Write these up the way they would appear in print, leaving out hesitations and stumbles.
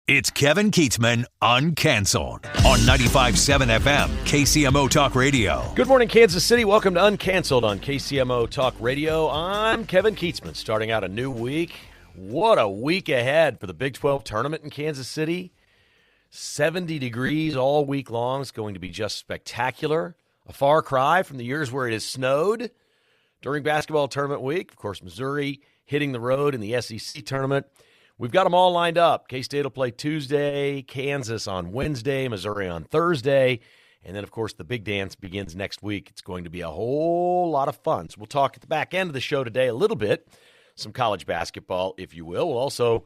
It's Kevin Keatsman Uncanceled on 95.7 FM, KCMO Talk Radio. Good morning, Kansas City. Welcome to Uncanceled on KCMO Talk Radio. I'm Kevin Keatsman, starting out a new week. What a week ahead for the Big 12 tournament in Kansas City. 70 degrees all week long. It's going to be just spectacular. A far cry from the years where it has snowed during basketball tournament week. Of course, Missouri hitting the road in the SEC tournament. We've got them all lined up. K-State will play Tuesday, Kansas on Wednesday, Missouri on Thursday, and then, of course, the big dance begins next week. It's going to be a whole lot of fun. So we'll talk at the back end of the show today a little bit, some college basketball, if you will. We'll also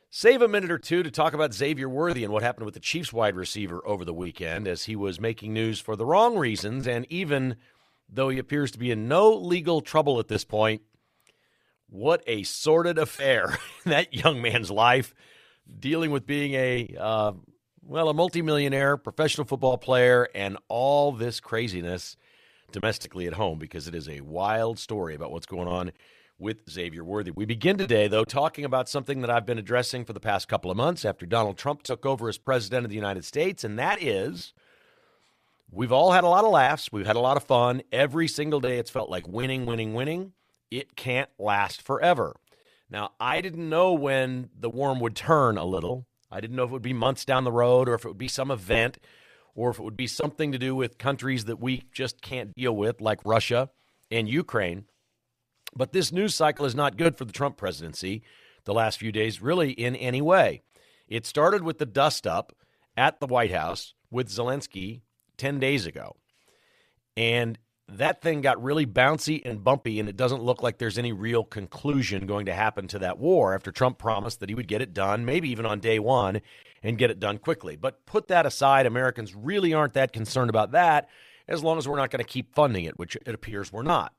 save a minute or two to talk about Xavier Worthy and what happened with the Chiefs wide receiver over the weekend as he was making news for the wrong reasons, and even though he appears to be in no legal trouble at this point, what a sordid affair in that young man's life, dealing with being a multimillionaire professional football player and all this craziness domestically at home, because it is a wild story about what's going on with Xavier Worthy. We begin today, though, talking about something that I've been addressing for the past couple of months after Donald Trump took over as president of the United States, and that is we've all had a lot of laughs. We've had a lot of fun. Every single day it's felt like winning, winning, winning. It can't last forever. Now, I didn't know when the worm would turn a little. I didn't know if it would be months down the road or if it would be some event or if it would be something to do with countries that we just can't deal with, like Russia and Ukraine. But this news cycle is not good for the Trump presidency the last few days, really, in any way. It started with the dust-up at the White House with Zelensky 10 days ago. And that thing got really bouncy and bumpy, and it doesn't look like there's any real conclusion going to happen to that war after Trump promised that he would get it done, maybe even on day one, and get it done quickly. But put that aside, Americans really aren't that concerned about that as long as we're not going to keep funding it, which it appears we're not.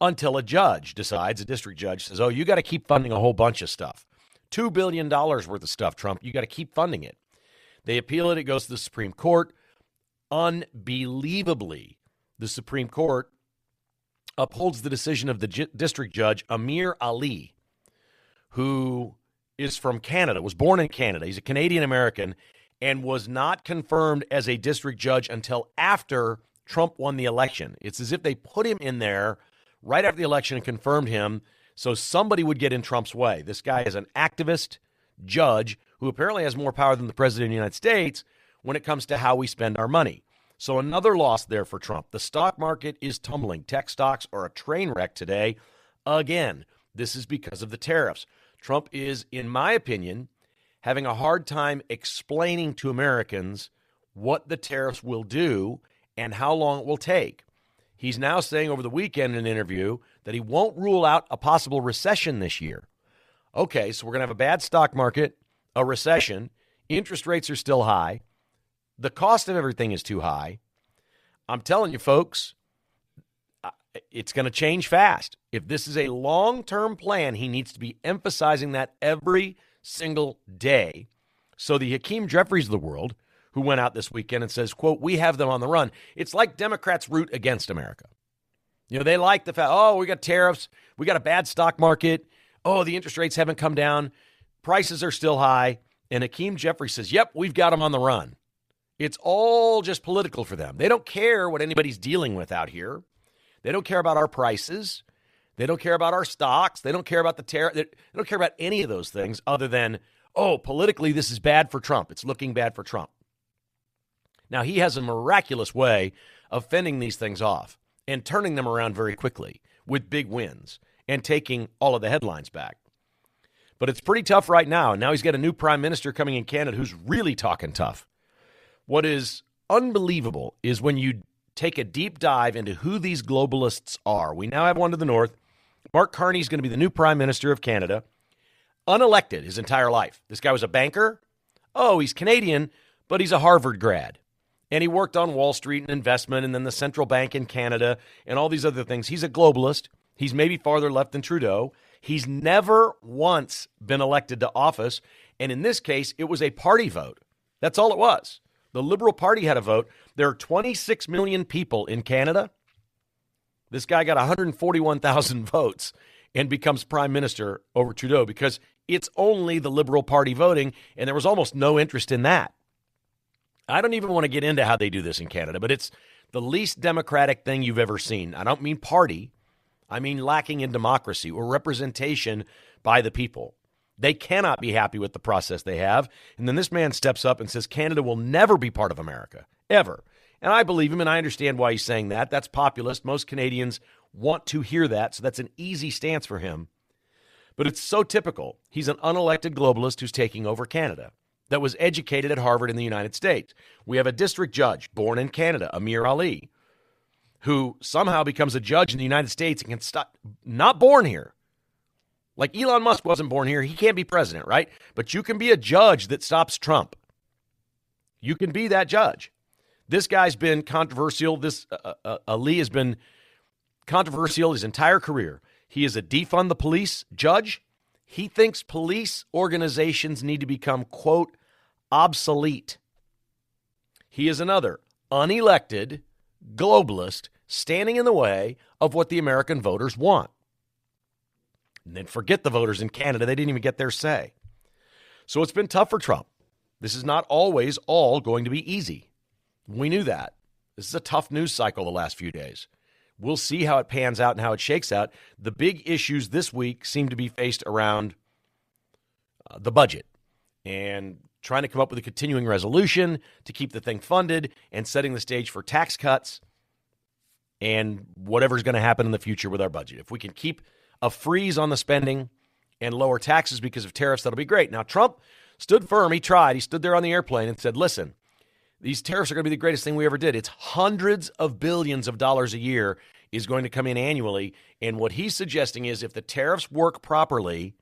Until a judge decides, a district judge says, oh, you got to keep funding a whole bunch of stuff. $2 billion worth of stuff, Trump. You got to keep funding it. They appeal it. It goes to the Supreme Court. Unbelievably, the Supreme Court upholds the decision of the district judge, Amir Ali, who is from Canada, was born in Canada. He's a Canadian-American and was not confirmed as a district judge until after Trump won the election. It's as if they put him in there right after the election and confirmed him so somebody would get in Trump's way. This guy is an activist judge who apparently has more power than the president of the United States when it comes to how we spend our money. So another loss there for Trump. The stock market is tumbling. Tech stocks are a train wreck today. Again, this is because of the tariffs. Trump is, in my opinion, having a hard time explaining to Americans what the tariffs will do and how long it will take. He's now saying over the weekend in an interview that he won't rule out a possible recession this year. Okay, so we're going to have a bad stock market, a recession, interest rates are still high. The cost of everything is too high. I'm telling you, folks, it's going to change fast. If this is a long-term plan, he needs to be emphasizing that every single day. So the Hakeem Jeffries of the world, who went out this weekend and says, quote, we have them on the run. It's like Democrats root against America. You know, they like the fact, oh, we got tariffs. We got a bad stock market. Oh, the interest rates haven't come down. Prices are still high. And Hakeem Jeffries says, yep, we've got them on the run. It's all just political for them. They don't care what anybody's dealing with out here. They don't care about our prices. They don't care about our stocks. They don't care about the tariff. They don't care about any of those things other than, oh, politically, this is bad for Trump. It's looking bad for Trump. Now, he has a miraculous way of fending these things off and turning them around very quickly with big wins and taking all of the headlines back. But it's pretty tough right now. And now he's got a new prime minister coming in Canada who's really talking tough. What is unbelievable is when you take a deep dive into who these globalists are. We now have one to the north. Mark Carney is going to be the new prime minister of Canada, unelected his entire life. This guy was a banker. Oh, he's Canadian, but he's a Harvard grad. And he worked on Wall Street and investment and then the central bank in Canada and all these other things. He's a globalist. He's maybe farther left than Trudeau. He's never once been elected to office. And in this case, it was a party vote. That's all it was. The Liberal Party had a vote. There are 26 million people in Canada. This guy got 141,000 votes and becomes prime minister over Trudeau because it's only the Liberal Party voting, and there was almost no interest in that. I don't even want to get into how they do this in Canada, but it's the least democratic thing you've ever seen. I don't mean party. I mean lacking in democracy or representation by the people. They cannot be happy with the process they have. And then this man steps up and says Canada will never be part of America, ever. And I believe him, and I understand why he's saying that. That's populist. Most Canadians want to hear that, so that's an easy stance for him. But it's so typical. He's an unelected globalist who's taking over Canada that was educated at Harvard in the United States. We have a district judge born in Canada, Amir Ali, who somehow becomes a judge in the United States and can stop, not born here. Like Elon Musk wasn't born here. He can't be president, right? But you can be a judge that stops Trump. You can be that judge. This guy's been controversial. Ali has been controversial his entire career. He is a defund the police judge. He thinks police organizations need to become, quote, obsolete. He is another unelected globalist standing in the way of what the American voters want. And then forget the voters in Canada. They didn't even get their say. So it's been tough for Trump. This is not always all going to be easy. We knew that. This is a tough news cycle the last few days. We'll see how it pans out and how it shakes out. The big issues this week seem to be faced around the budget and trying to come up with a continuing resolution to keep the thing funded and setting the stage for tax cuts and whatever's going to happen in the future with our budget. If we can keep a freeze on the spending and lower taxes because of tariffs, that'll be great. Now, Trump stood firm. He tried. He stood there on the airplane and said, listen, these tariffs are going to be the greatest thing we ever did. It's hundreds of billions of dollars a year is going to come in annually. And what he's suggesting is if the tariffs work properly,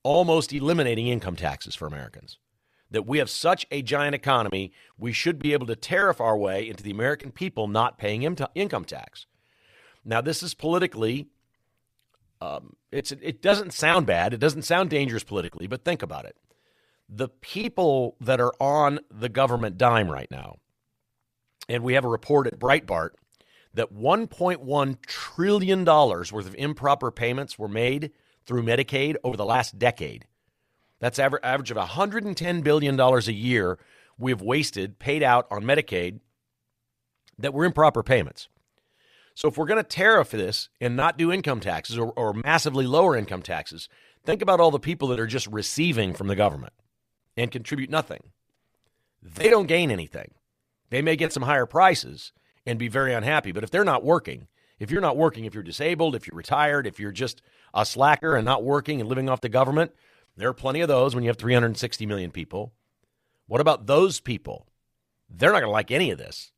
almost eliminating income taxes for Americans. That we have such a giant economy, we should be able to tariff our way into the American people not paying income tax. Now, this is politically, it doesn't sound bad. It doesn't sound dangerous politically, but think about it. The people that are on the government dime right now, and we have a report at Breitbart that $1.1 trillion worth of improper payments were made through Medicaid over the last decade. That's average of $110 billion a year we have wasted, paid out on Medicaid that were improper payments. So if we're going to tariff this and not do income taxes or massively lower income taxes, think about all the people that are just receiving from the government and contribute nothing. They don't gain anything. They may get some higher prices and be very unhappy, but if they're not working, if you're not working, if you're disabled, if you're retired, if you're just a slacker and not working and living off the government, there are plenty of those when you have 360 million people. What about those people? They're not going to like any of this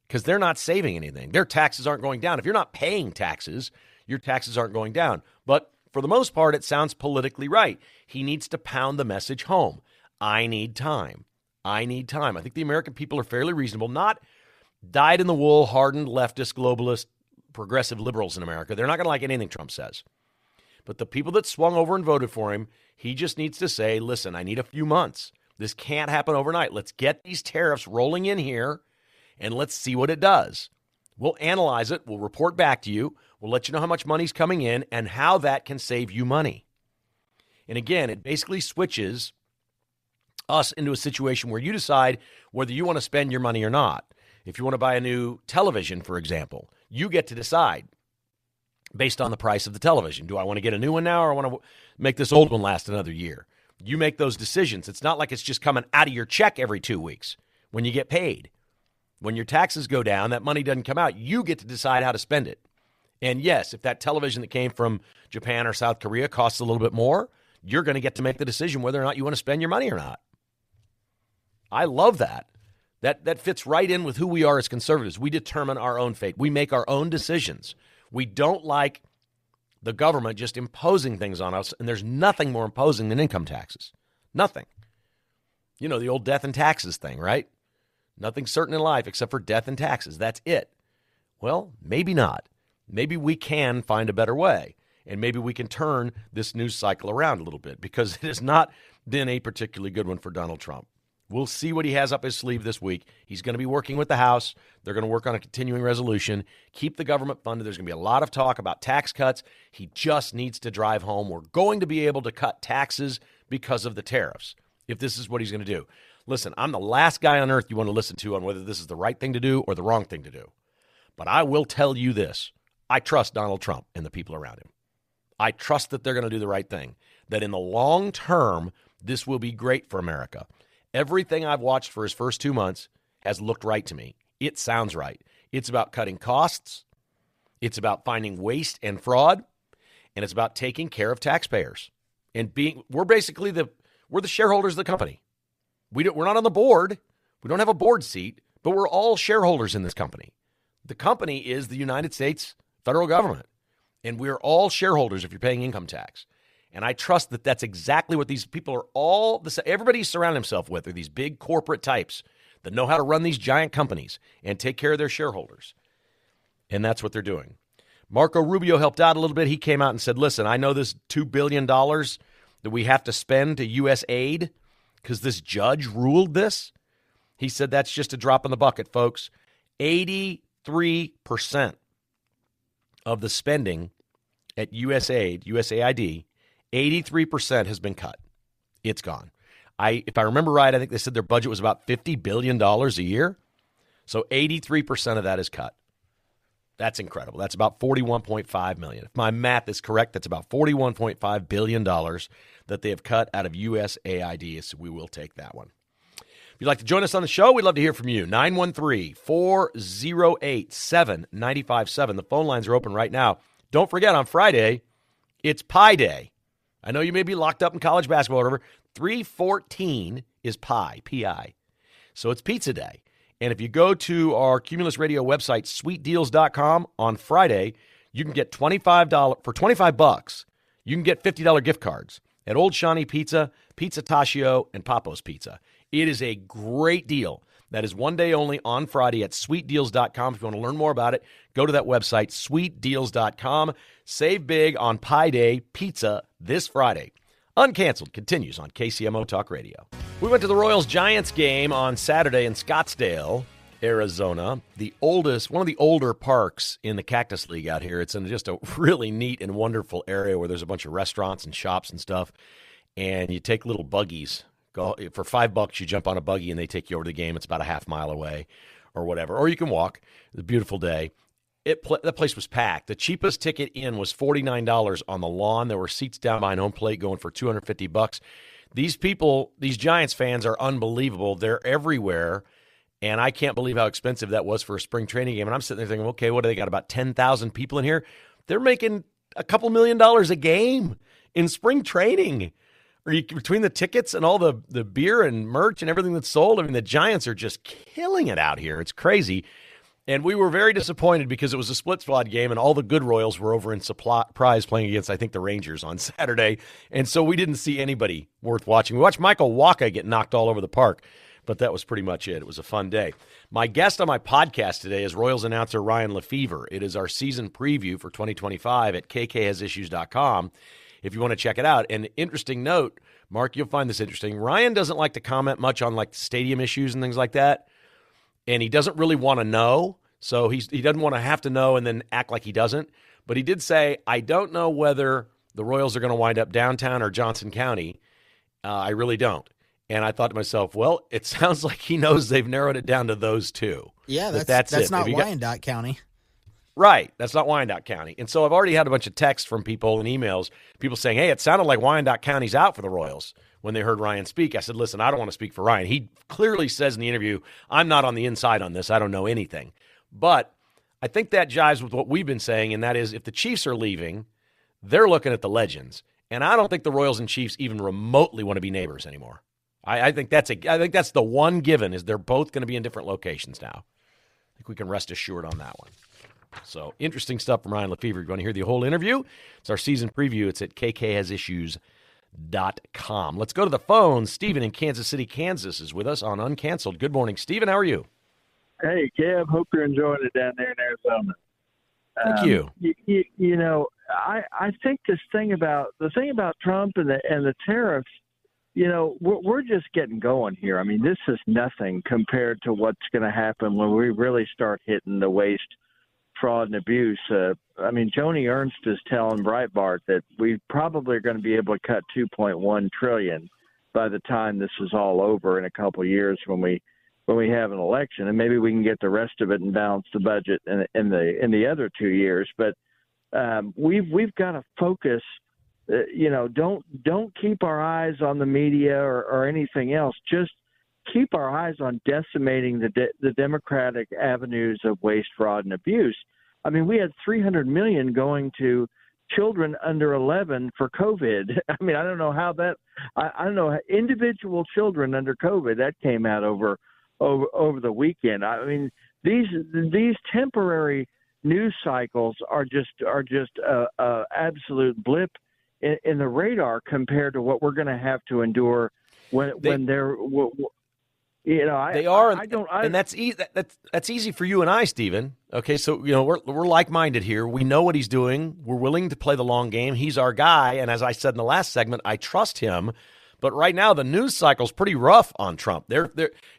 because they're not saving anything. Their taxes aren't going down. If you're not paying taxes, your taxes aren't going down. But for the most part, it sounds politically right. He needs to pound the message home. I need time. I need time. I think the American people are fairly reasonable, not dyed-in-the-wool, hardened, leftist, globalist, progressive liberals in America. They're not going to like anything Trump says. But the people that swung over and voted for him, he just needs to say, listen, I need a few months. This can't happen overnight. Let's get these tariffs rolling in here, and let's see what it does. We'll analyze it. We'll report back to you. We'll let you know how much money's coming in and how that can save you money. And again, it basically switches us into a situation where you decide whether you want to spend your money or not. If you want to buy a new television, for example, you get to decide based on the price of the television. Do I want to get a new one now or I want to make this old one last another year? You make those decisions. It's not like it's just coming out of your check every 2 weeks when you get paid. When your taxes go down, that money doesn't come out. You get to decide how to spend it. And yes, if that television that came from Japan or South Korea costs a little bit more, you're going to get to make the decision whether or not you want to spend your money or not. I love that. That fits right in with who we are as conservatives. We determine our own fate. We make our own decisions. We don't like the government just imposing things on us, and there's nothing more imposing than income taxes. Nothing. You know, the old death and taxes thing, right? Nothing's certain in life except for death and taxes. That's it. Well, maybe not. Maybe we can find a better way, and maybe we can turn this news cycle around a little bit because it has not been a particularly good one for Donald Trump. We'll see what he has up his sleeve this week. He's going to be working with the House. They're going to work on a continuing resolution, keep the government funded. There's going to be a lot of talk about tax cuts. He just needs to drive home. We're going to be able to cut taxes because of the tariffs, if this is what he's going to do. Listen, I'm the last guy on earth you want to listen to on whether this is the right thing to do or the wrong thing to do. But I will tell you this. I trust Donald Trump and the people around him. I trust that they're going to do the right thing, that in the long term, this will be great for America. Everything I've watched for his first 2 months has looked right to me. It sounds right. It's about cutting costs. It's about finding waste and fraud. And it's about taking care of taxpayers. And we're the shareholders of the company. We're not on the board. We don't have a board seat, but we're all shareholders in this company. The company is the United States federal government. And we're all shareholders if you're paying income tax. And I trust that that's exactly what these people are all, everybody surrounding himself with are these big corporate types that know how to run these giant companies and take care of their shareholders. And that's what they're doing. Marco Rubio helped out a little bit. He came out and said, listen, I know this $2 billion that we have to spend to U.S. aid because this judge ruled this. He said that's just a drop in the bucket, folks. 83% of the spending at USAID, 83% has been cut. It's gone. If I remember right, I think they said their budget was about $50 billion a year. So 83% of that is cut. That's incredible. That's about $41.5 million. If my math is correct, that's about $41.5 billion that they have cut out of USAID. So we will take that one. If you'd like to join us on the show, we'd love to hear from you. 913-408-7957. The phone lines are open right now. Don't forget, on Friday, it's Pi Day. I know you may be locked up in college basketball or whatever. 3/14 is Pi, P-I. So it's pizza day. And if you go to our Cumulus Radio website, sweetdeals.com, on Friday, you can get $25 for $25. You can get $50 gift cards at Old Shawnee Pizza, Pizza Taccio, and Papo's Pizza. It is a great deal. That is one day only on Friday at sweetdeals.com. If you want to learn more about it, go to that website, sweetdeals.com. Save big on Pi Day pizza this Friday. Uncanceled continues on KCMO Talk Radio. We went to the Royals-Giants game on Saturday in Scottsdale, Arizona, one of the older parks in the Cactus League out here. It's in just a really neat and wonderful area where there's a bunch of restaurants and shops and stuff, and you take little buggies. For $5, you jump on a buggy and they take you over to the game. It's about a half mile away or whatever. Or you can walk. It's a beautiful day. That place was packed. The cheapest ticket in was $49 on the lawn. There were seats down behind home plate going for $250. These people, these Giants fans are unbelievable. They're everywhere. And I can't believe how expensive that was for a spring training game. And I'm sitting there thinking, okay, what do they got, about 10,000 people in here? They're making a couple $1 million a game in spring training. Between the tickets and all the beer and merch and everything that's sold, I mean, the Giants are just killing it out here. It's crazy. And we were very disappointed because it was a split squad game and all the good Royals were over in Surprise playing against, I think, the Rangers on Saturday. And so we didn't see anybody worth watching. We watched Michael Wacha get knocked all over the park, but that was pretty much it. It was a fun day. My guest on my podcast today is Royals announcer Ryan Lefevre. It is our season preview for 2025 at kkhasissues.com. If you want to check it out. And interesting note, Mark, you'll find this interesting. Ryan doesn't like to comment much on like stadium issues and things like that. And he doesn't really want to know. So he doesn't want to have to know and then act like he doesn't. But he did say, I don't know whether the Royals are going to wind up downtown or Johnson County. I really don't. And I thought to myself, well, it sounds like he knows they've narrowed it down to those two. Yeah, that's not Wyandotte County. Right. That's not Wyandotte County. And so I've already had a bunch of texts from people and emails, people saying, hey, it sounded like Wyandotte County's out for the Royals when they heard Ryan speak. I said, listen, I don't want to speak for Ryan. He clearly says in the interview, I'm not on the inside on this. I don't know anything. But I think that jives with what we've been saying, and that is if the Chiefs are leaving, they're looking at the Legends. And I don't think the Royals and Chiefs even remotely want to be neighbors anymore. I think that's the one given is they're both going to be in different locations now. I think we can rest assured on that one. So, interesting stuff from Ryan Lefevre. If you want to hear the whole interview, it's our season preview. It's at kkhasissues.com. Let's go to the phone. Stephen in Kansas City, Kansas is with us on Uncanceled. Good morning, Stephen. How are you? Hey, Kev. Hope you're enjoying it down there in Arizona. Thank you. I think the thing about Trump and the tariffs, we're just getting going here. I mean, this is nothing compared to what's going to happen when we really start hitting the waste, fraud, and abuse. Joni Ernst is telling Breitbart that we probably are going to be able to cut $2.1 trillion by the time this is all over in a couple of years when we have an election, and maybe we can get the rest of it and balance the budget in the other 2 years. But we've got to focus. Don't keep our eyes on the media or anything else. Just keep our eyes on decimating the democratic avenues of waste, fraud, and abuse. I mean, we had $300 million going to children under 11 for COVID. I mean, I don't know how that. I don't know, individual children under COVID that came out over the weekend. I mean, these temporary news cycles are just a absolute blip in the radar compared to what we're going to have to endure when they're. And that's easy for you and I, Stephen. Okay, so we're like-minded here. We know what he's doing. We're willing to play the long game. He's our guy, and as I said in the last segment, I trust him. But right now, the news cycle's pretty rough on Trump.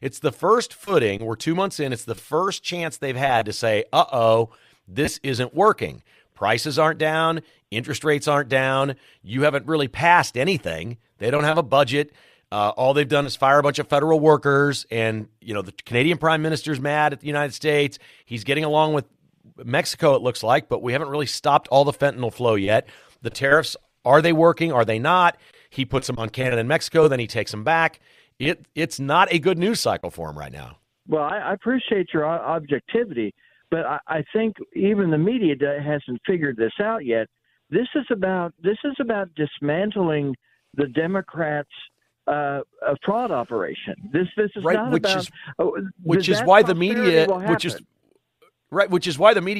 It's the first footing. We're 2 months in. It's the first chance they've had to say, "Uh-oh, this isn't working. Prices aren't down. Interest rates aren't down. You haven't really passed anything. They don't have a budget." All they've done is fire a bunch of federal workers, and the Canadian Prime Minister's mad at the United States. He's getting along with Mexico, it looks like, but we haven't really stopped all the fentanyl flow yet. The tariffs, are they working? Are they not? He puts them on Canada and Mexico, then he takes them back. It's not a good news cycle for him right now. Well, I appreciate your objectivity, but I think even the media hasn't figured this out yet. This is about dismantling the Democrats' a fraud operation. This is right, not which is why the media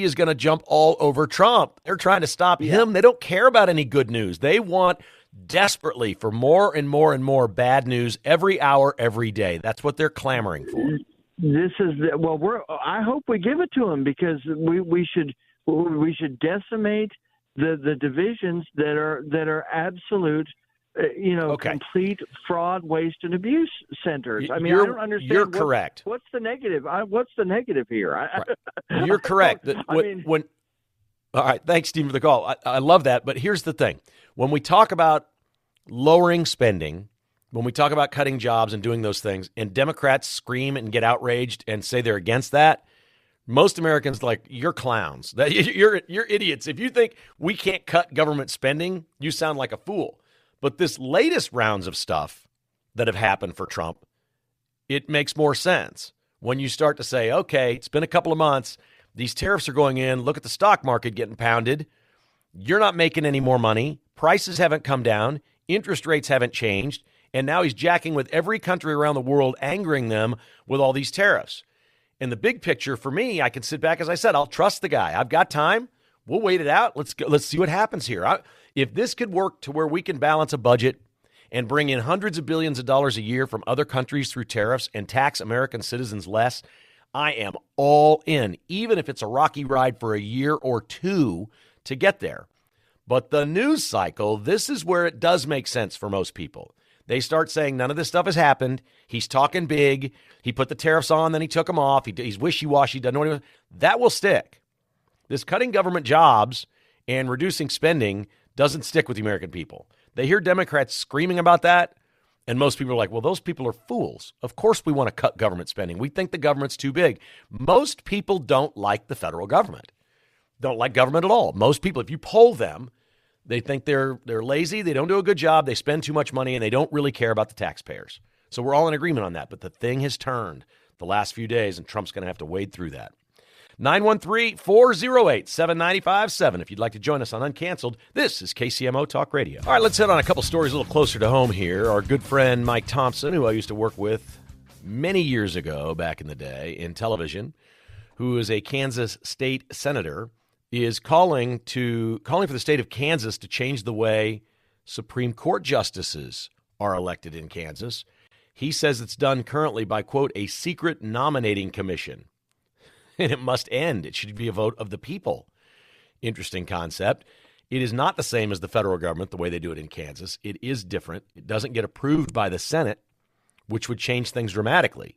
is going to jump all over Trump. They're trying to stop him. They don't care about any good news. They want desperately for more and more and more bad news every hour, every day. That's what they're clamoring for. I hope we give it to them, because we should decimate the divisions that are absolute. Complete fraud, waste, and abuse centers. I mean, I don't understand. You're correct. What's the negative? What's the negative here? Right. You're correct. All right, thanks, Steve, for the call. I love that. But here's the thing. When we talk about lowering spending, when we talk about cutting jobs and doing those things, and Democrats scream and get outraged and say they're against that, most Americans are like, you're clowns. You're idiots. If you think we can't cut government spending, you sound like a fool. But this latest rounds of stuff that have happened for Trump, it makes more sense when you start to say, okay, it's been a couple of months. These tariffs are going in. Look at the stock market getting pounded. You're not making any more money. Prices haven't come down. Interest rates haven't changed. And now he's jacking with every country around the world, angering them with all these tariffs. In the big picture, for me, I can sit back, as I said, I'll trust the guy. I've got time. We'll wait it out. Let's see what happens here. If this could work to where we can balance a budget and bring in hundreds of billions of dollars a year from other countries through tariffs and tax American citizens less, I am all in, even if it's a rocky ride for a year or two to get there. But the news cycle, this is where it does make sense for most people. They start saying none of this stuff has happened. He's talking big. He put the tariffs on, then he took them off. He's wishy-washy, doesn't know what he wants. That will stick. This cutting government jobs and reducing spending doesn't stick with the American people. They hear Democrats screaming about that, and most people are like, well, those people are fools. Of course we want to cut government spending. We think the government's too big. Most people don't like the federal government. Don't like government at all. Most people, if you poll them, they think they're lazy, they don't do a good job, they spend too much money, and they don't really care about the taxpayers. So we're all in agreement on that, but the thing has turned the last few days, and Trump's going to have to wade through that. 913-408-7957 if you'd like to join us on Uncanceled. This is KCMO Talk Radio. All right, let's hit on a couple stories a little closer to home here. Our good friend Mike Thompson, who I used to work with many years ago back in the day in television, who is a Kansas state senator, is calling for the state of Kansas to change the way Supreme Court justices are elected in Kansas. He says it's done currently by, quote, a secret nominating commission. And it must end. It should be a vote of the people. Interesting concept. It is not the same as the federal government, the way they do it in Kansas. It is different. It doesn't get approved by the Senate, which would change things dramatically.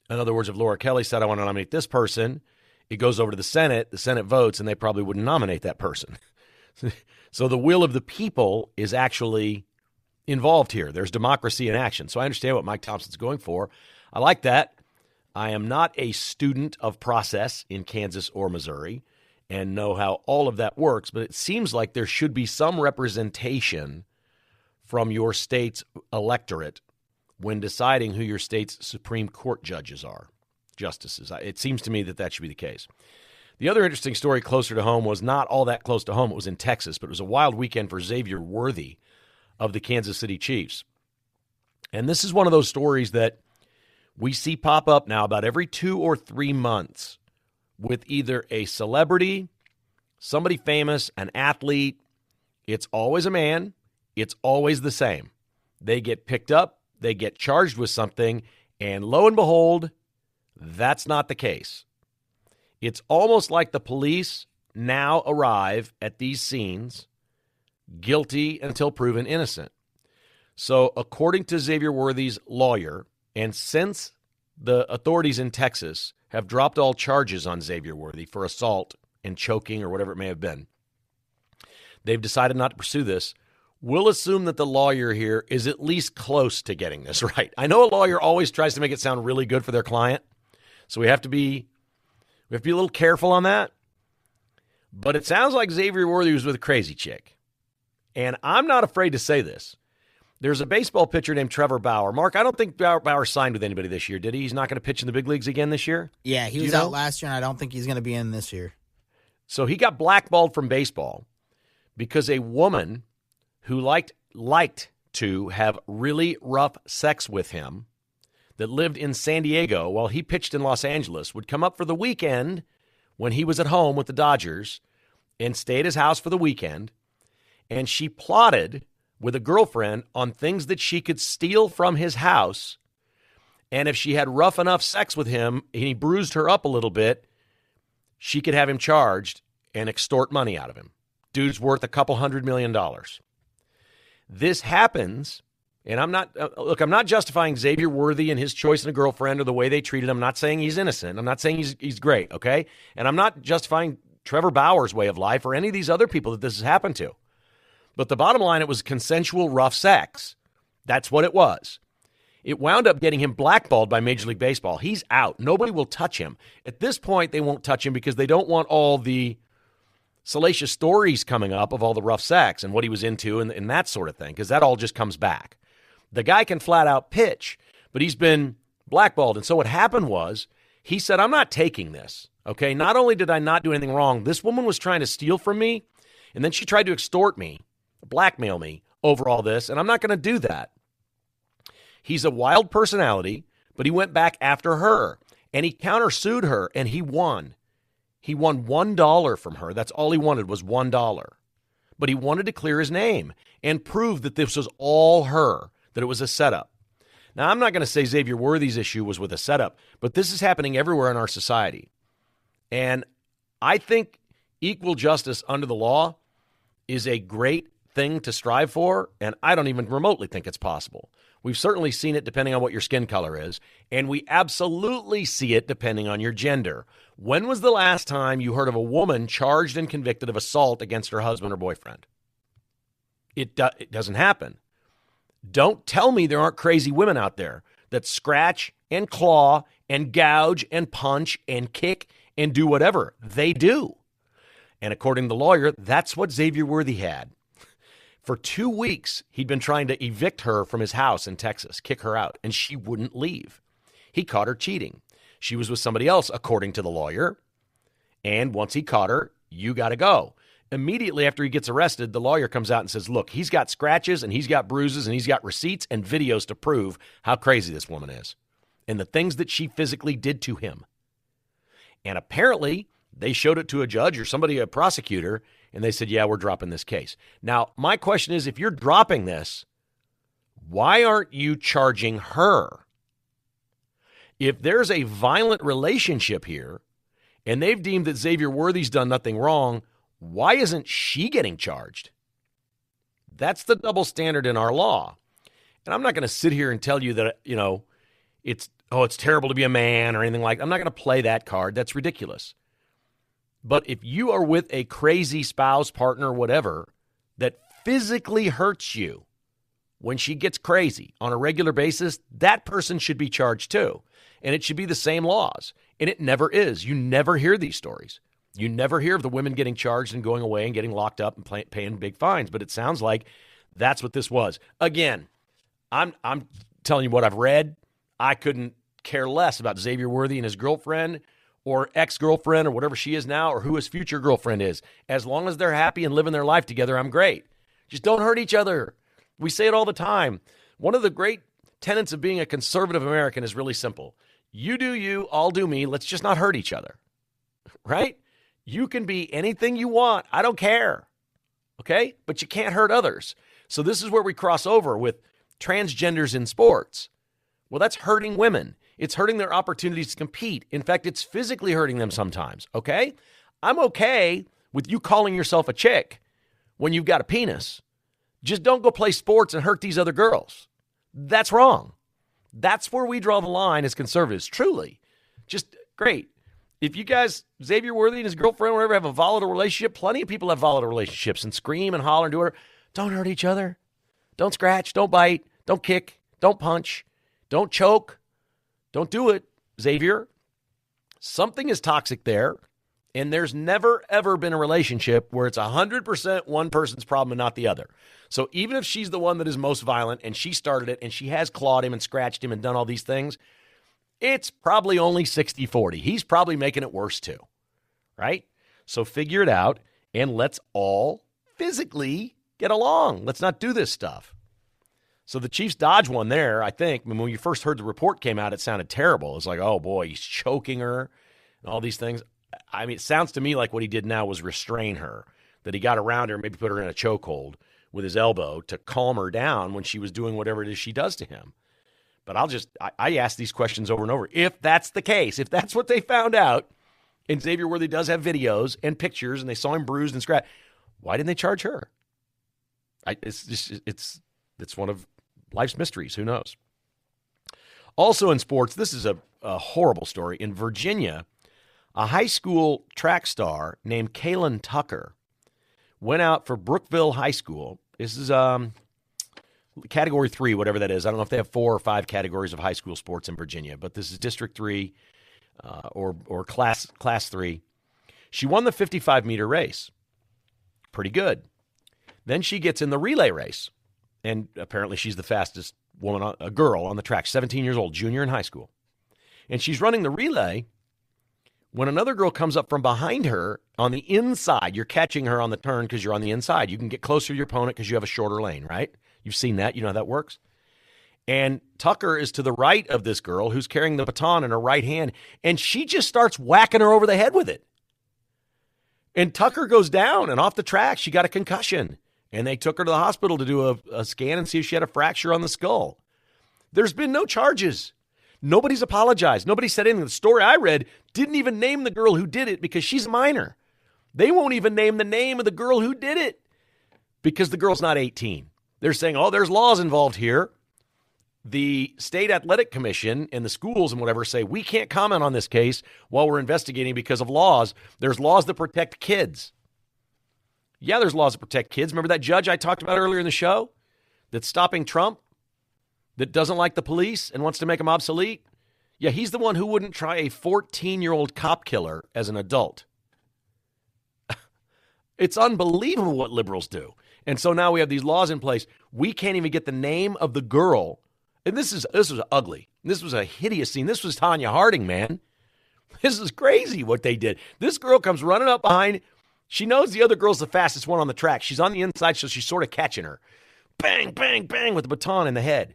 In other words, if Laura Kelly said, I want to nominate this person, it goes over to the Senate votes, and they probably wouldn't nominate that person. So the will of the people is actually involved here. There's democracy in action. So I understand what Mike Thompson's going for. I like that. I am not a student of process in Kansas or Missouri and know how all of that works, but it seems like there should be some representation from your state's electorate when deciding who your state's Supreme Court judges are, justices. It seems to me that that should be the case. The other interesting story closer to home was not all that close to home. It was in Texas, but it was a wild weekend for Xavier Worthy of the Kansas City Chiefs. And this is one of those stories that we see pop up now about every 2 or 3 months with either a celebrity, somebody famous, an athlete. It's always a man. It's always the same. They get picked up, they get charged with something, and lo and behold, that's not the case. It's almost like the police now arrive at these scenes guilty until proven innocent. So according to Xavier Worthy's lawyer, and since the authorities in Texas have dropped all charges on Xavier Worthy for assault and choking or whatever it may have been, they've decided not to pursue this. We'll assume that the lawyer here is at least close to getting this right. I know a lawyer always tries to make it sound really good for their client, so we have to be a little careful on that. But it sounds like Xavier Worthy was with a crazy chick. And I'm not afraid to say this. There's a baseball pitcher named Trevor Bauer. Mark, I don't think Bauer signed with anybody this year, did he? He's not going to pitch in the big leagues again this year? Yeah, he was out last year, and I don't think he's going to be in this year. So he got blackballed from baseball because a woman who liked to have really rough sex with him that lived in San Diego while he pitched in Los Angeles would come up for the weekend when he was at home with the Dodgers and stay at his house for the weekend. And she plotted with a girlfriend on things that she could steal from his house. And if she had rough enough sex with him and he bruised her up a little bit, she could have him charged and extort money out of him. Dude's worth $200 million. This happens, and I'm not justifying Xavier Worthy and his choice in a girlfriend or the way they treated him. I'm not saying he's innocent. I'm not saying he's great, okay? And I'm not justifying Trevor Bauer's way of life or any of these other people that this has happened to. But the bottom line, it was consensual rough sex. That's what it was. It wound up getting him blackballed by Major League Baseball. He's out. Nobody will touch him. At this point, they won't touch him because they don't want all the salacious stories coming up of all the rough sex and what he was into and that sort of thing, because that all just comes back. The guy can flat out pitch, but he's been blackballed. And so what happened was he said, I'm not taking this. Okay, not only did I not do anything wrong, this woman was trying to steal from me, and then she tried to extort me, blackmail me over all this, and I'm not going to do that. He's a wild personality, but he went back after her, and he countersued her, and he won. He won $1 from her. That's all he wanted was $1. But he wanted to clear his name and prove that this was all her, that it was a setup. Now, I'm not going to say Xavier Worthy's issue was with a setup, but this is happening everywhere in our society. And I think equal justice under the law is a great thing to strive for, and I don't even remotely think it's possible. We've certainly seen it depending on what your skin color is, and we absolutely see it depending on your gender. When was the last time you heard of a woman charged and convicted of assault against her husband or boyfriend? It doesn't happen. Don't tell me there aren't crazy women out there that scratch and claw and gouge and punch and kick and do whatever. They do. And according to the lawyer, that's what Xavier Worthy had. For 2 weeks, he'd been trying to evict her from his house in Texas, kick her out, and she wouldn't leave. He caught her cheating. She was with somebody else, according to the lawyer. And once he caught her, you got to go. Immediately after he gets arrested, the lawyer comes out and says, look, he's got scratches and he's got bruises and he's got receipts and videos to prove how crazy this woman is and the things that she physically did to him. And apparently they showed it to a judge or somebody, a prosecutor, and they said, yeah, we're dropping this case. Now, my question is, if you're dropping this, why aren't you charging her? If there's a violent relationship here and they've deemed that Xavier Worthy's done nothing wrong, Why isn't she getting charged? That's the double standard in our law. And I'm not going to sit here and tell you that, it's terrible to be a man or anything like that. I'm not going to play that card. That's ridiculous. But if you are with a crazy spouse, partner, whatever, that physically hurts you when she gets crazy on a regular basis, that person should be charged too. And it should be the same laws. And it never is. You never hear these stories. You never hear of the women getting charged and going away and getting locked up and paying big fines. But it sounds like that's what this was. Again, I'm telling you what I've read. I couldn't care less about Xavier Worthy and his girlfriend or ex-girlfriend or whatever she is now or who his future girlfriend is. As long as they're happy and living their life together, I'm great. Just don't hurt each other. We say it all the time. One of the great tenets of being a conservative American is really simple. You do you, I'll do me. Let's just not hurt each other. Right? You can be anything you want. I don't care. Okay? But you can't hurt others. So this is where we cross over with transgenders in sports. Well, that's hurting women. It's hurting their opportunities to compete. In fact, it's physically hurting them sometimes. Okay? I'm okay with you calling yourself a chick when you've got a penis. Just don't go play sports and hurt these other girls. That's wrong. That's where we draw the line as conservatives. Truly. Just great. If you guys, Xavier Worthy and his girlfriend or whatever, have a volatile relationship, plenty of people have volatile relationships and scream and holler and do whatever. Don't hurt each other. Don't scratch. Don't bite. Don't kick. Don't punch. Don't choke. Don't do it, Xavier. Something is toxic there, and there's never, ever been a relationship where it's 100% one person's problem and not the other. So even if she's the one that is most violent and she started it and she has clawed him and scratched him and done all these things, it's probably only 60-40. He's probably making it worse too, right? So figure it out, and let's all physically get along. Let's not do this stuff. So the Chiefs dodged one there, I think. I mean, when you first heard the report came out, it sounded terrible. It's like, oh, boy, he's choking her and all these things. I mean, it sounds to me like what he did now was restrain her, that he got around her and maybe put her in a chokehold with his elbow to calm her down when she was doing whatever it is she does to him. But I ask these questions over and over. If that's the case, if that's what they found out, and Xavier Worthy does have videos and pictures, and they saw him bruised and scratched, why didn't they charge her? It's one of life's mysteries. Who knows? Also in sports, this is a horrible story. In Virginia, a high school track star named Kaylin Tucker went out for Brookville High School. This is Category 3, whatever that is. I don't know if they have 4 or 5 categories of high school sports in Virginia, but this is District 3 or Class 3. She won the 55-meter race. Pretty good. Then she gets in the relay race, and apparently she's the fastest woman, a girl on the track, 17 years old, junior in high school. And she's running the relay when another girl comes up from behind her on the inside. You're catching her on the turn because you're on the inside. You can get closer to your opponent because you have a shorter lane, right? You've seen that. You know how that works. And Tucker is to the right of this girl who's carrying the baton in her right hand, and she just starts whacking her over the head with it. And Tucker goes down, and off the track, she got a concussion. And they took her to the hospital to do a scan and see if she had a fracture on the skull. There's been no charges. Nobody's apologized. Nobody said anything. The story I read didn't even name the girl who did it because she's a minor. They won't even name the name of the girl who did it because the girl's not 18. They're saying, oh, there's laws involved here. The state athletic commission and the schools and whatever say, we can't comment on this case while we're investigating because of laws. There's laws that protect kids. Yeah, there's laws that protect kids. Remember that judge I talked about earlier in the show that's stopping Trump, that doesn't like the police and wants to make them obsolete? Yeah, he's the one who wouldn't try a 14-year-old cop killer as an adult. It's unbelievable what liberals do. And so now we have these laws in place. We can't even get the name of the girl. And this was ugly. This was a hideous scene. This was Tanya Harding, man. This is crazy what they did. This girl comes running up behind. She knows the other girl's the fastest one on the track. She's on the inside, so she's sort of catching her. Bang, bang, bang with the baton in the head.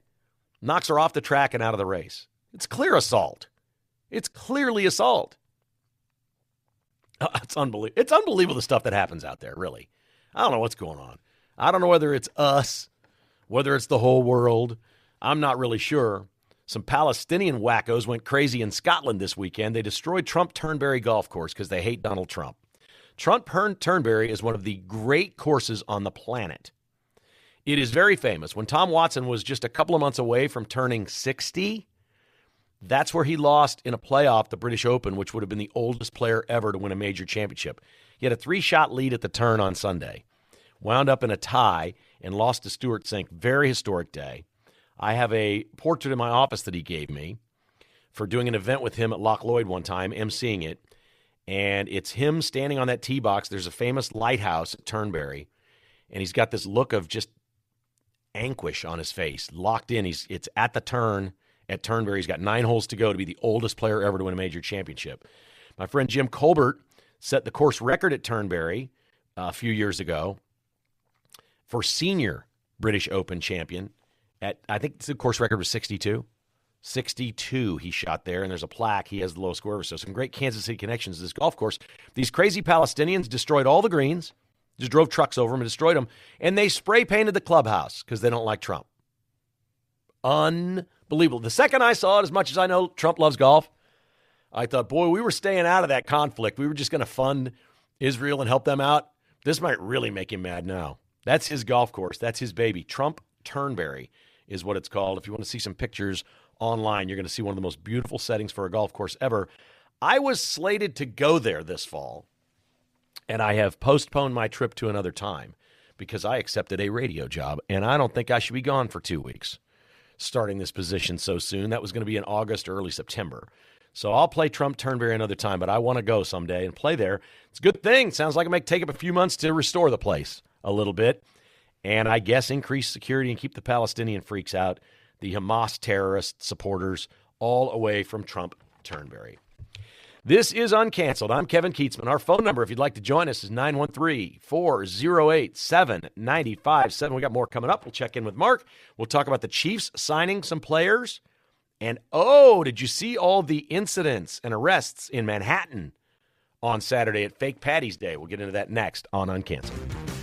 Knocks her off the track and out of the race. It's clear assault. It's clearly assault. It's unbelievable. It's unbelievable the stuff that happens out there, really. I don't know what's going on. I don't know whether it's us, whether it's the whole world. I'm not really sure. Some Palestinian wackos went crazy in Scotland this weekend. They destroyed Trump Turnberry Golf Course because they hate Donald Trump. Trump Turnberry is one of the great courses on the planet. It is very famous. When Tom Watson was just a couple of months away from turning 60, that's where he lost in a playoff, the British Open, which would have been the oldest player ever to win a major championship. He had a 3-shot lead at the turn on Sunday, wound up in a tie, and lost to Stuart Sink. Very historic day. I have a portrait in my office that he gave me for doing an event with him at Loch Lloyd one time, emceeing it. And it's him standing on that tee box. There's a famous lighthouse at Turnberry, and he's got this look of just anguish on his face, locked in. It's at the turn at Turnberry. He's got 9 holes to go to be the oldest player ever to win a major championship. My friend Jim Colbert set the course record at Turnberry a few years ago for senior British Open champion. I think the course record was 62. 62 he shot there, and there's a plaque. He has the lowest score ever. So some great Kansas City connections to this golf course. These crazy Palestinians destroyed all the greens, just drove trucks over them and destroyed them, and they spray painted the clubhouse because they don't like Trump. Unbelievable. The second I saw it, as much as I know Trump loves golf, I thought, boy, we were staying out of that conflict. We were just going to fund Israel and help them out. This might really make him mad now. That's his golf course. That's his baby. Trump Turnberry is what it's called. If you want to see some pictures online, you're going to see one of the most beautiful settings for a golf course ever. I was slated to go there this fall, and I have postponed my trip to another time because I accepted a radio job, and I don't think I should be gone for 2 weeks starting this position so soon. That was going to be in August or early September. So I'll play Trump Turnberry another time, but I want to go someday and play there. It's a good thing. Sounds like it might take up a few months to restore the place a little bit, and I guess increase security and keep the Palestinian freaks out, the Hamas terrorist supporters, all away from Trump Turnberry. This is Uncanceled. I'm Kevin Keatsman. Our phone number, if you'd like to join us, is 913-408-7957. We got more coming up. We'll check in with Mark. We'll talk about the Chiefs signing some players. And, did you see all the incidents and arrests in Manhattan on Saturday at Fake Patty's Day? We'll get into that next on Uncanceled.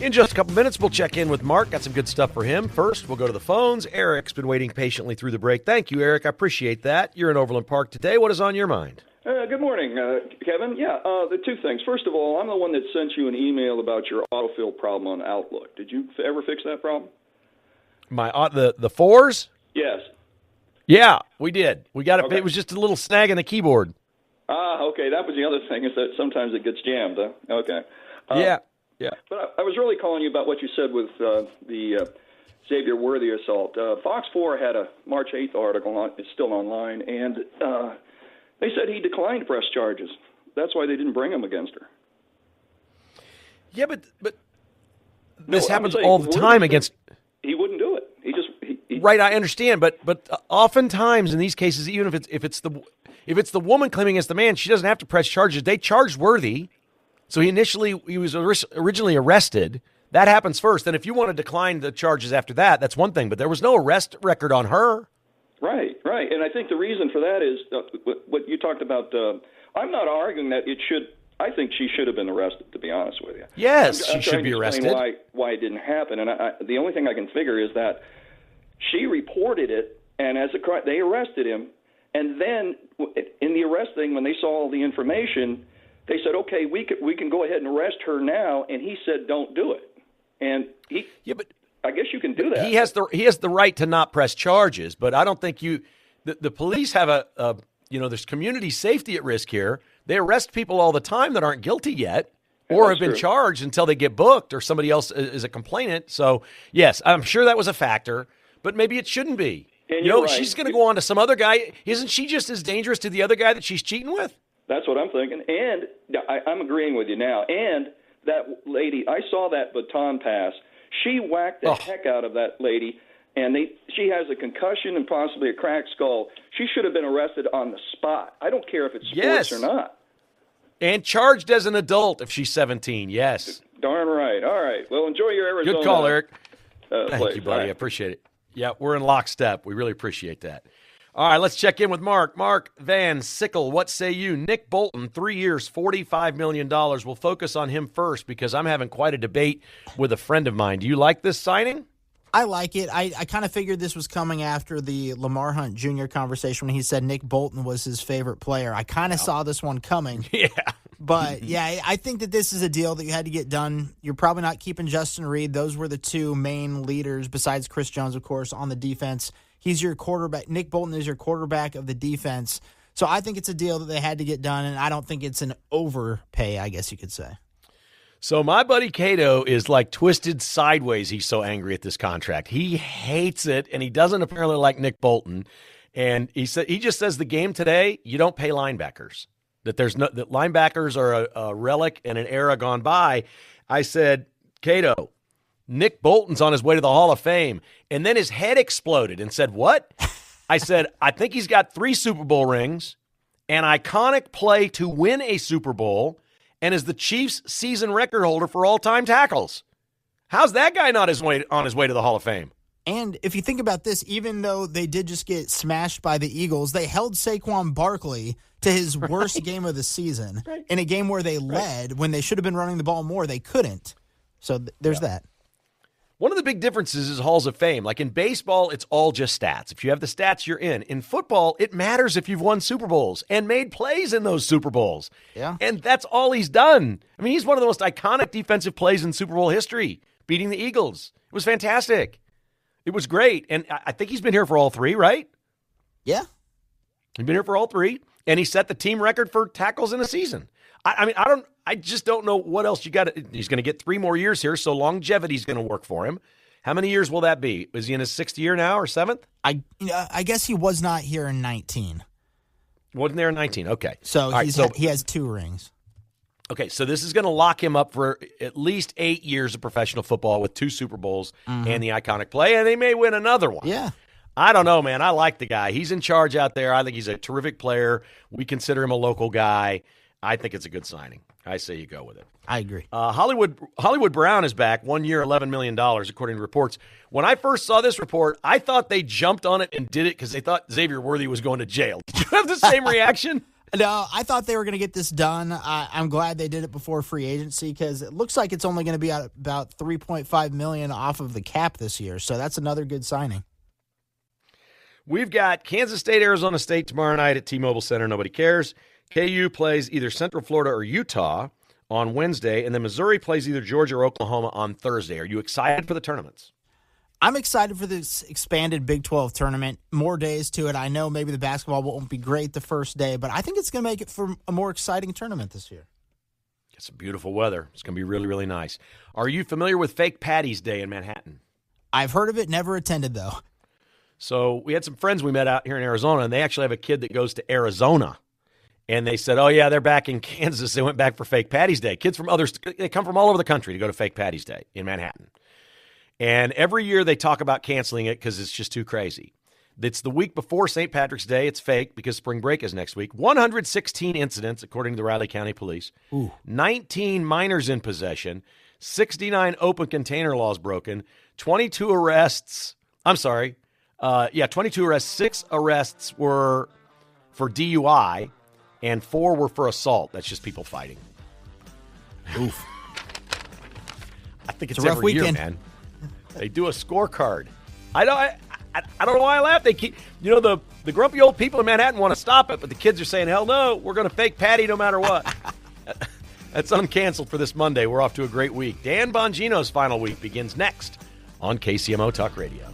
In just a couple minutes, we'll check in with Mark. Got some good stuff for him. First, we'll go to the phones. Eric's been waiting patiently through the break. Thank you, Eric. I appreciate that. You're in Overland Park today. What is on your mind? Good morning, Kevin. Yeah, the two things. First of all, I'm the one that sent you an email about your autofill problem on Outlook. Did you ever fix that problem? My the fours? Yes. Yeah, we did. We got it. Okay. It was just a little snag in the keyboard. Okay. That was the other thing, is that sometimes it gets jammed. Okay. Yeah. But I was really calling you about what you said with the Xavier Worthy assault. Fox 4 had a March 8th article. It's still online, and they said he declined to press charges. That's why they didn't bring him against her. Yeah, but this happens all the time against. He wouldn't do it. He right, I understand, but oftentimes in these cases, even if it's the woman claiming against the man, she doesn't have to press charges. They charged Worthy, so he was originally arrested. That happens first, and if you want to decline the charges after that, that's one thing. But there was no arrest record on her. Right, and I think the reason for that is what you talked about. I'm not arguing that it should. I think she should have been arrested, to be honest with you. Yes, I'm she should be arrested. Why it didn't happen, and the only thing I can figure is that she reported it, and as a crime, they arrested him, and then in the arrest thing, when they saw all the information, they said, "Okay, we can go ahead and arrest her now," and he said, "Don't do it," and but I guess you can do that. He has the right to not press charges, but I don't think the police have there's community safety at risk here. They arrest people all the time that aren't guilty yet or have been charged until they get booked or somebody else is a complainant. So, yes, I'm sure that was a factor, but maybe it shouldn't be. And right. She's going to go on to some other guy. Isn't she just as dangerous to the other guy that she's cheating with? That's what I'm thinking. And I'm agreeing with you now. And that lady, I saw that baton pass. She whacked the heck out of that lady, and she has a concussion and possibly a cracked skull. She should have been arrested on the spot. I don't care if it's sports or not. And charged as an adult if she's 17, yes. Darn right. All right. Well, enjoy your Arizona. Good call, Eric. Thank you, buddy. Right. I appreciate it. Yeah, we're in lockstep. We really appreciate that. All right, let's check in with Mark. Mark Van Sickle, what say you? Nick Bolton, 3 years, $45 million. We'll focus on him first because I'm having quite a debate with a friend of mine. Do you like this signing? I like it. I kind of figured this was coming after the Lamar Hunt Jr. conversation when he said Nick Bolton was his favorite player. I kind of saw this one coming. Yeah. But, yeah, I think that this is a deal that you had to get done. You're probably not keeping Justin Reed. Those were the two main leaders, besides Chris Jones, of course, on the defense. He's your quarterback. Nick Bolton is your quarterback of the defense. So I think it's a deal that they had to get done, and I don't think it's an overpay, I guess you could say. So my buddy Cato is like twisted sideways. He's so angry at this contract. He hates it, and he doesn't apparently like Nick Bolton. And he just says the game today, you don't pay linebackers. That linebackers are a relic and an era gone by. I said, Cato, Nick Bolton's on his way to the Hall of Fame. And then his head exploded and said, what? I said, I think he's got 3 Super Bowl rings, an iconic play to win a Super Bowl, and is the Chiefs' season record holder for all-time tackles. How's that guy not on his way to the Hall of Fame? And if you think about this, even though they did just get smashed by the Eagles, they held Saquon Barkley to his worst game of the season in a game where they led when they should have been running the ball more. They couldn't. So there's that. One of the big differences is Halls of Fame. Like in baseball, it's all just stats. If you have the stats, you're in. In football, it matters if you've won Super Bowls and made plays in those Super Bowls. Yeah. And that's all he's done. I mean, he's one of the most iconic defensive plays in Super Bowl history, beating the Eagles. It was fantastic. It was great. And I think he's been here for all 3, right? Yeah. He's been here for all 3. And he set the team record for tackles in a season. I just don't know what else you got. He's going to get 3 more years here, so longevity's going to work for him. How many years will that be? Is he in his 6th year now or 7th? I guess he was not here in 19. Wasn't there in 19? Okay. So he has 2 rings. Okay, so this is going to lock him up for at least 8 years of professional football with 2 Super Bowls and the iconic play, and they may win another one. Yeah. I don't know, man. I like the guy. He's in charge out there. I think he's a terrific player. We consider him a local guy. I think it's a good signing. I say you go with it. I agree. Hollywood Brown is back, 1 year, $11 million, according to reports. When I first saw this report, I thought they jumped on it and did it because they thought Xavier Worthy was going to jail. Did you have the same reaction? No, I thought they were going to get this done. I'm glad they did it before free agency because it looks like it's only going to be about $3.5 million off of the cap this year. So that's another good signing. We've got Kansas State, Arizona State tomorrow night at T-Mobile Center. Nobody cares. KU plays either Central Florida or Utah on Wednesday, and then Missouri plays either Georgia or Oklahoma on Thursday. Are you excited for the tournaments? I'm excited for this expanded Big 12 tournament. More days to it. I know maybe the basketball won't be great the first day, but I think it's going to make it for a more exciting tournament this year. Get some beautiful weather. It's going to be really, really nice. Are you familiar with Fake Patty's Day in Manhattan? I've heard of it, never attended, though. So we had some friends we met out here in Arizona, and they actually have a kid that goes to Arizona. And they said, oh, yeah, they're back in Kansas. They went back for Fake Patty's Day. Kids from they come from all over the country to go to Fake Patty's Day in Manhattan. And every year they talk about canceling it because it's just too crazy. It's the week before St. Patrick's Day. It's fake because spring break is next week. 116 incidents, according to the Riley County Police. Ooh. 19 minors in possession. 69 open container laws broken. 22 arrests. 22 arrests. 6 arrests were for DUI, and 4 were for assault. That's just people fighting. Oof. I think it's a rough every year, weekend. man. They do a scorecard. I don't know why I laugh. They keep, the grumpy old people in Manhattan want to stop it, but the kids are saying, hell no, we're going to fake Patty no matter what. That's uncanceled for this Monday. We're off to a great week. Dan Bongino's final week begins next on KCMO Talk Radio.